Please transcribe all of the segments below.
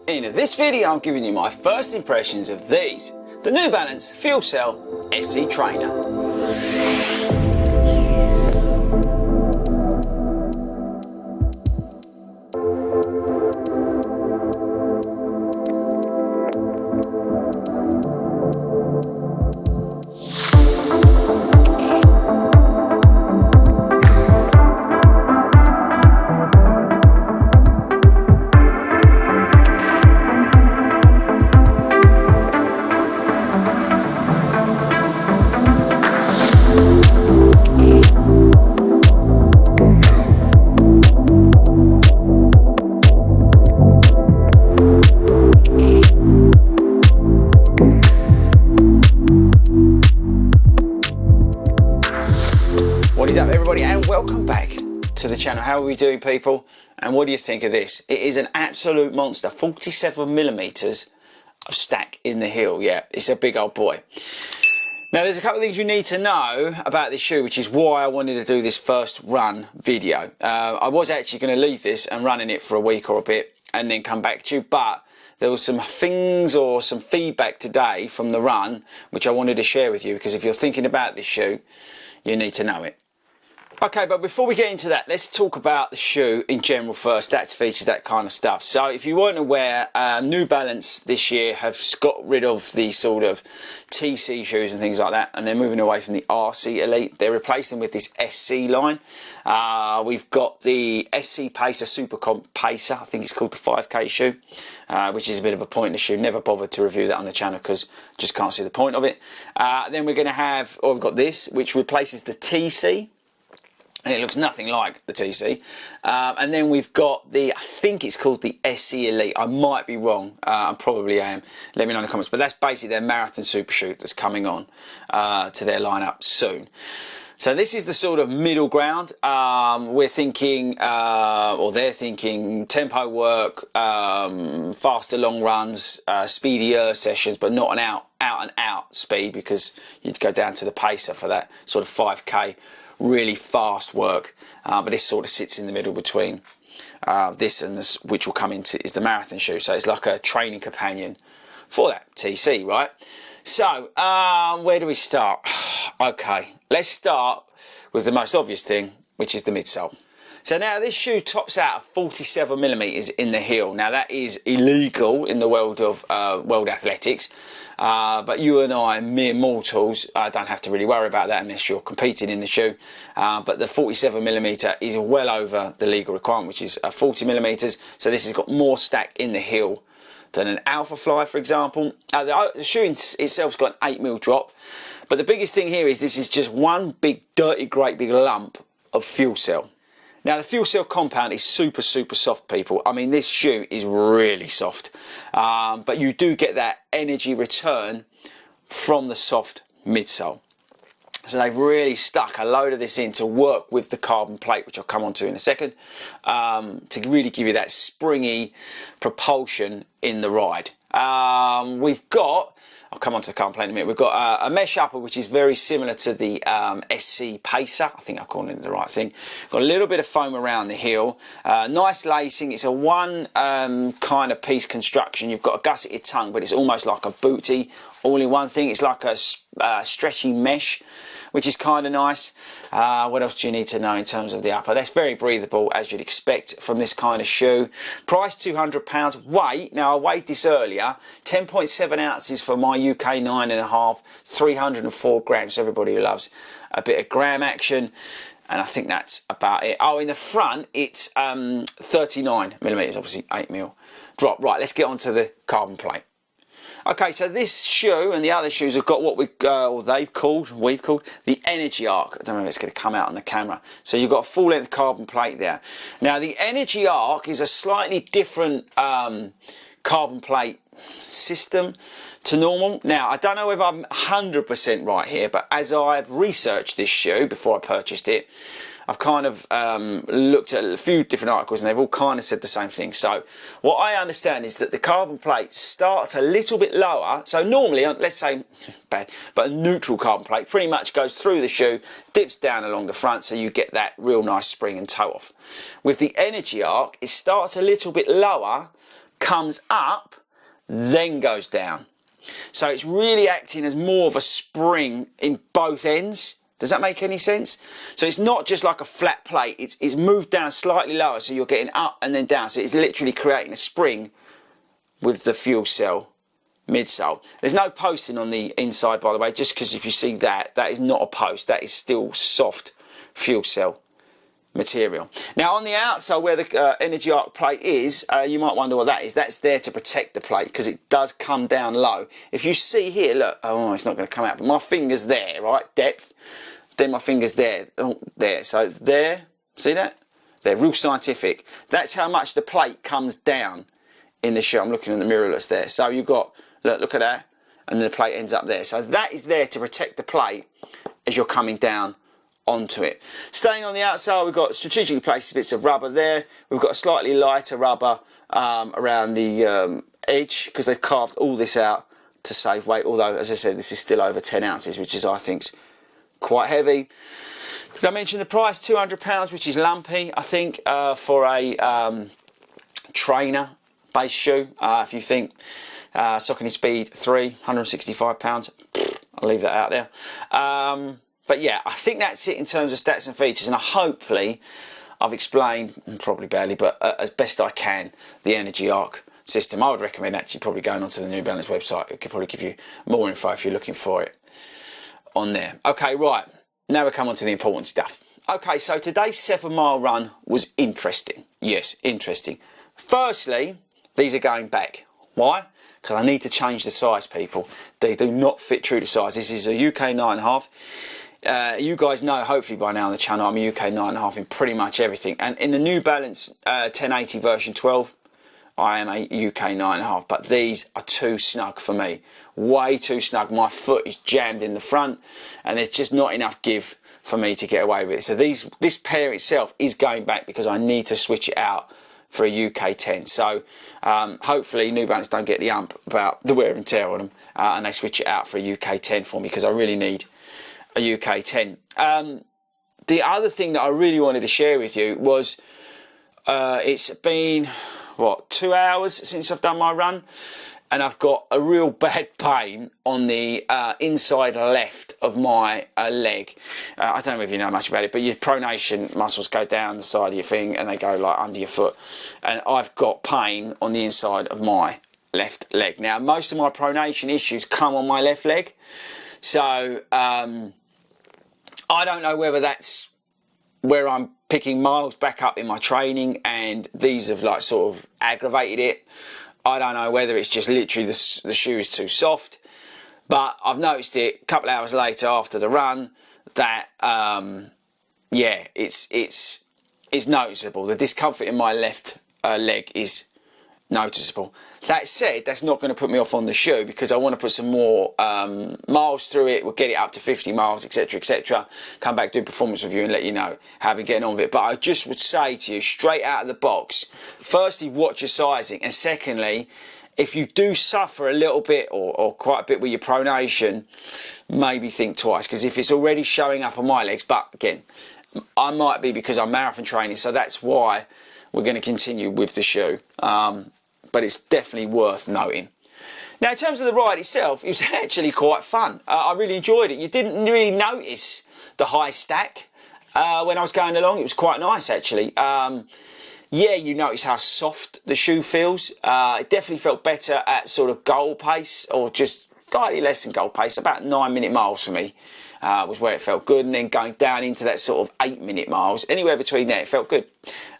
In this video I'm giving you my first impressions of these, the New Balance Fuelcell SC Trainer. What is up everybody, and welcome back to the channel. How are we doing, people? And what do you think of this? It is an absolute monster, 47mm of stack in the heel. Yeah, it's a big old boy. Now there's a couple of things you need to know about this shoe, which is why I wanted to do this first run video. I was actually going to leave this and run in it for a week or a bit and then come back to you, but there was some things or some feedback today from the run which I wanted to share with you, because if you're thinking about this shoe, you need to know it. Okay, but before we get into that, let's talk about the shoe in general first, stats, features, that kind of stuff. So if you weren't aware, New Balance this year have got rid of the sort of TC shoes and things like that, and they're moving away from the RC Elite. They're replacing with this SC line. We've got the SC Pacer, Super Comp Pacer, I think it's called the 5K shoe, which is a bit of a pointless shoe. Never bothered to review that on the channel because just can't see the point of it. Then we're going to have, or we've got this, which replaces the TC. And it looks nothing like the TC. And then we've got the, I think it's called the SC Elite. I might be wrong. I probably am. Let me know in the comments. But that's basically their marathon super shoe that's coming on to their lineup soon. So this is the sort of middle ground. We're thinking, or they're thinking, tempo work, faster long runs, speedier sessions, but not an out and out speed, because you'd go down to the Pacer for that sort of 5K. Really fast work, but this sort of sits in the middle between this and this, which will come into is the marathon shoe. So it's like a training companion for that TC, right? So where do we start? Okay, let's start with the most obvious thing, which is the midsole. So now this shoe tops out at 47mm in the heel. Now that is illegal in the world of world athletics. But you and I, mere mortals, don't have to really worry about that unless you're competing in the shoe. But the 47mm is well over the legal requirement, which is 40mm. So this has got more stack in the heel than an Alpha Fly, for example. The shoe itself's got an 8mm drop. But the biggest thing here is this is just one big, dirty, great big lump of fuel cell. Now the fuel cell compound is super soft, people. I mean, this shoe is really soft, but you do get that energy return from the soft midsole. So they've really stuck a load of this in to work with the carbon plate, which I'll come on to in a second, to really give you that springy propulsion in the ride. We've got, I'll come on to the carbon plate in a minute, we've got a mesh upper which is very similar to the SC Pacer. I think I'm calling it the right thing. Got a little bit of foam around the heel, nice lacing. It's a one kind of piece construction. You've got a gusseted tongue, but it's almost like a booty all in one thing. It's like a stretchy mesh, which is kind of nice. What else do you need to know in terms of the upper? That's very breathable, as you'd expect from this kind of shoe. Price £200. Weight, now I weighed this earlier, 10.7 ounces for my UK 9.5, 304 grams. Everybody who loves a bit of gram action. And I think that's about it. Oh, in the front, it's 39mm, obviously 8mm drop. Right, let's get on to the carbon plate. Okay, so this shoe and the other shoes have got what we've called the energy arc. I don't know if it's going to come out on the camera. So you've got a full length carbon plate there. Now the energy arc is a slightly different carbon plate system to normal. Now I don't know if I'm 100% right here, but as I've researched this shoe before I purchased it, I've kind of looked at a few different articles and they've all kind of said the same thing. So what I understand is that the carbon plate starts a little bit lower. So normally, let's say, bad, but a neutral carbon plate pretty much goes through the shoe, dips down along the front, so you get that real nice spring and toe off. With the energy arc, it starts a little bit lower, comes up, then goes down. So it's really acting as more of a spring in both ends. Does that make any sense? So it's not just like a flat plate, it's moved down slightly lower, so you're getting up and then down. So it's literally creating a spring with the fuel cell midsole. There's no posting on the inside, by the way, just because if you see that, that is not a post, that is still soft fuel cell material. Now on the outside where the energy arc plate is, you might wonder what that is. That's there to protect the plate because it does come down low. If you see here, look, oh, it's not going to come out, but my finger's there, right, depth, then my finger's there, oh, there, so there, see that? They're real scientific. That's how much the plate comes down in the shoe. I'm looking in the mirrorless there. So you've got, look at that, and then the plate ends up there. So that is there to protect the plate as you're coming down onto it. Staying on the outside, we've got strategically placed bits of rubber there. We've got a slightly lighter rubber around the edge because they've carved all this out to save weight. Although, as I said, this is still over 10 ounces, which is, I think, quite heavy. Did I mention the price? £200, which is lumpy, I think, for a trainer base shoe. If you think Saucony Speed 3, £165, I'll leave that out there. But yeah, I think that's it in terms of stats and features, and hopefully I've explained, probably barely, but as best I can, the energy arc system. I would recommend actually probably going onto the New Balance website. It could probably give you more info if you're looking for it on there. Okay, right, now we come on to the important stuff. Okay, so today's 7-mile run was interesting. Yes, interesting. Firstly, these are going back. Why? Because I need to change the size, people. They do not fit true to size. This is a UK 9.5. You guys know, hopefully by now on the channel, I'm a UK 9.5 in pretty much everything. And in the New Balance 1080 version 12, I am a UK 9.5. But these are too snug for me. Way too snug. My foot is jammed in the front, and there's just not enough give for me to get away with it. So this pair itself is going back because I need to switch it out for a UK 10. So hopefully New Balance don't get the ump about the wear and tear on them, and they switch it out for a UK 10 for me because I really need a UK 10. The other thing that I really wanted to share with you was it's been, what, 2 hours since I've done my run, and I've got a real bad pain on the inside left of my leg. I don't know if you know much about it, but your pronation muscles go down the side of your thing and they go like under your foot, and I've got pain on the inside of my left leg. Now most of my pronation issues come on my left leg, so I don't know whether that's where I'm picking miles back up in my training and these have like sort of aggravated it. I don't know whether it's just literally the shoe is too soft, but I've noticed it a couple of hours later after the run that yeah, it's noticeable. The discomfort in my left leg is noticeable. That said, that's not going to put me off on the shoe because I want to put some more miles through it. We'll get it up to 50 miles, etc, etc. Come back, do a performance review and let you know how we're getting on with it. But I just would say to you, straight out of the box, firstly, watch your sizing. And secondly, if you do suffer a little bit or quite a bit with your pronation, maybe think twice. Because if it's already showing up on my legs, but again, I might be because I'm marathon training, so that's why we're going to continue with the shoe. But it's definitely worth noting. Now in terms of the ride itself, it was actually quite fun. I really enjoyed it. You didn't really notice the high stack when I was going along. It was quite nice actually. Yeah, you notice how soft the shoe feels. It definitely felt better at sort of goal pace, or just slightly less than goal pace, about 9-minute miles for me. Was where it felt good, and then going down into that sort of 8-minute miles, anywhere between there, it felt good.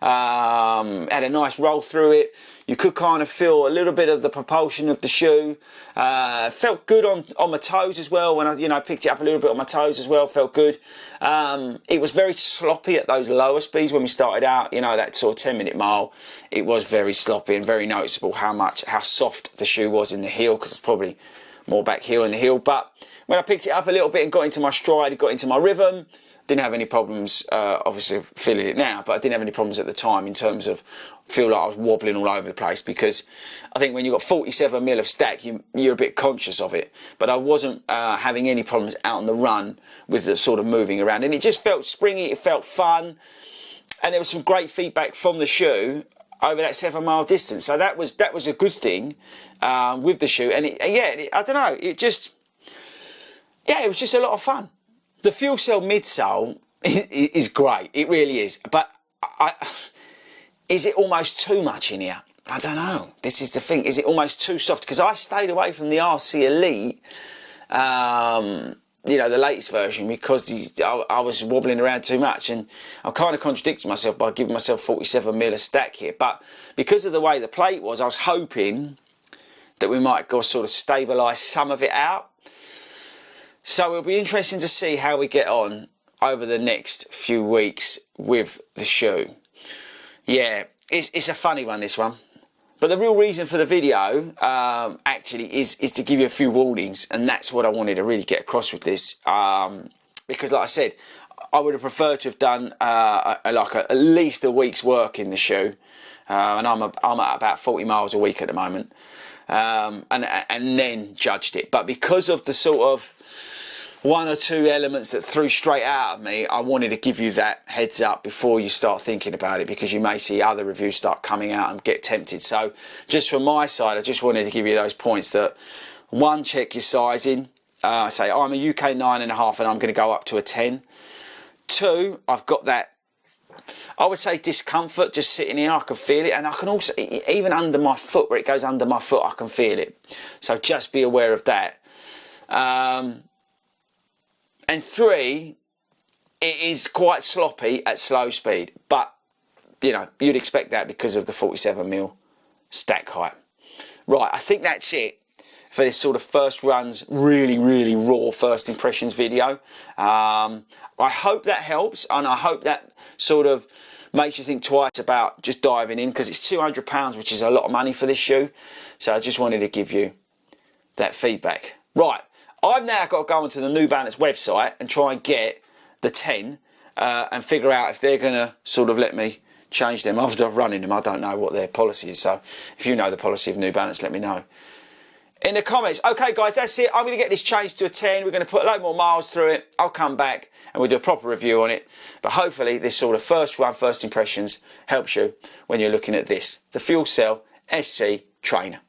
Had a nice roll through it. You could kind of feel a little bit of the propulsion of the shoe. Felt good on my toes as well when I picked it up a little bit on my toes as well. Felt good. It was very sloppy at those lower speeds when we started out. That sort of 10-minute mile. It was very sloppy and very noticeable how soft the shoe was in the heel, because it's probably more back heel in the heel. But when I picked it up a little bit and got into my stride, got into my rhythm, didn't have any problems, obviously feeling it now, but I didn't have any problems at the time in terms of feel like I was wobbling all over the place, because I think when you've got 47 mil of stack, you're a bit conscious of it. But I wasn't having any problems out on the run with the sort of moving around, and it just felt springy, it felt fun, and there was some great feedback from the shoe. over that 7 mile distance. So that was a good thing with the shoe. And I don't know, it was just a lot of fun. The fuel cell midsole is great, it really is. But is it almost too much in here? I don't know. This is the thing. Is it almost too soft? Because I stayed away from the RC Elite, you know, the latest version, because I was wobbling around too much, and I'm kind of contradicting myself by giving myself 47mm a stack here. But because of the way the plate was, I was hoping that we might go sort of stabilise some of it out. So it'll be interesting to see how we get on over the next few weeks with the shoe. Yeah, it's a funny one, this one. But the real reason for the video actually is to give you a few warnings, and that's what I wanted to really get across with this. Because like I said, I would have preferred to have done at least a week's work in the shoe, and I'm at about 40 miles a week at the moment, and then judged it. But because of the sort of one or two elements that threw straight out of me, I wanted to give you that heads up before you start thinking about it, because you may see other reviews start coming out and get tempted. So just from my side, I just wanted to give you those points that, one, check your sizing. Say I'm a UK 9.5 and I'm going to go up to a 10. Two, I've got that, I would say, discomfort just sitting here. I can feel it, and I can also, even under my foot, where it goes under my foot, I can feel it. So just be aware of that. And three, it is quite sloppy at slow speed, but you know, you'd expect that because of the 47mm stack height. Right, I think that's it for this sort of first runs, really raw first impressions video. I hope that helps, and I hope that sort of makes you think twice about just diving in, because it's £200, which is a lot of money for this shoe. So I just wanted to give you that feedback. Right. I've now got to go onto the New Balance website and try and get the 10 and figure out if they're going to sort of let me change them after I've run in them. I don't know what their policy is, so if you know the policy of New Balance, let me know in the comments. Okay guys, that's it. I'm going to get this changed to a 10. We're going to put a load more miles through it. I'll come back and we'll do a proper review on it. But hopefully this sort of first run, first impressions helps you when you're looking at this, the Fuel Cell SC Trainer.